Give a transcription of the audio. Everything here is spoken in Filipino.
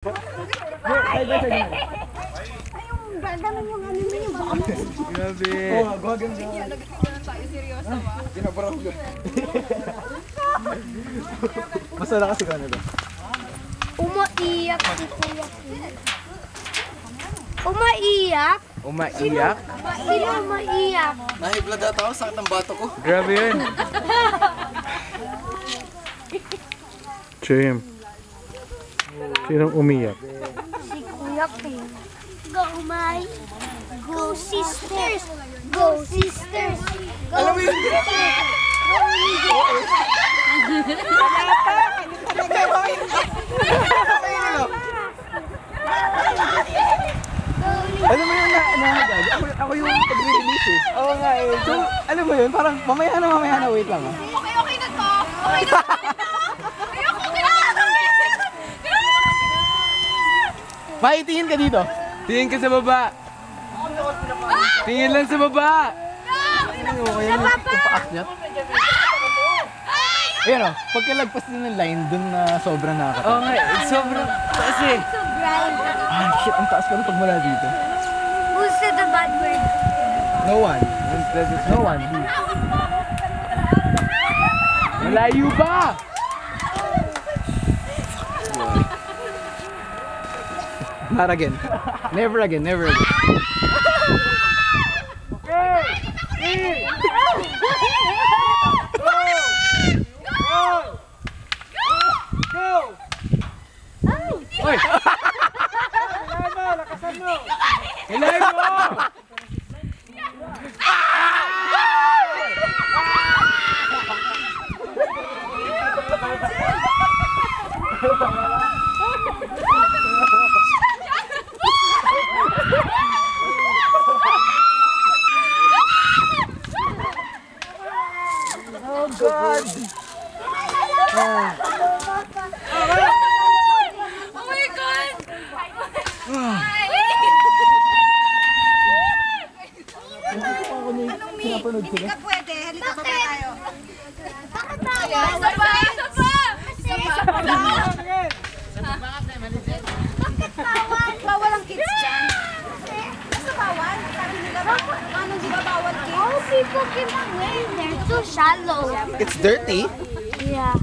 Ay, yung gaganon yung ano niya, yung baka mo. Grabe. Oo, gagawin siya. Nagtitingnan tayo, seryoso ba? Ginabarang ko. Masala kasi ka na ba? Umaiyak si Kuya. Umaiyak? Umaiyak? Sino umaiyak? Nahiblad ata ako, sakit ng bato ko. Grabe yun. Chim. Sinong umiyak? Si Kuya Ping. Go, my. Go, sisters. Go, sisters. Go, Alam mo yun? sisters. Go, Alam mo yun ako yung pag-release eh. Oo nga eh. So, alam mo yun, parang mamaya na, wait lang ah. Okay na to. Okay na to. Ayoko kailangan. Maitingin ka dito. Tingin ka sa baba. Tingin lang sa baba. Ano mo kaya yung paakyat? Ayan o, pagkalagpas din ng line, dun na sobrang nakakatawa. Oo nga, sobrang taas eh. Ah, shit, ang taas pa rin pag mula dito. Who said the bad word? No one. No one. Malayo ba? Not again. Never again, never again. Oy! Hilahin mo! Oh God! Oh my God! Pinapanood sila. Ka pwede, halika pa tayo. Bakit tayo? Isa pa! Isa pa! Isa pa! Bakit bawal? Bawal ang kids dyan. Basta bawal? Sabi nila, paano di ba bawal kids? Oh, people can swim. They're too shallow. It's dirty. Yeah.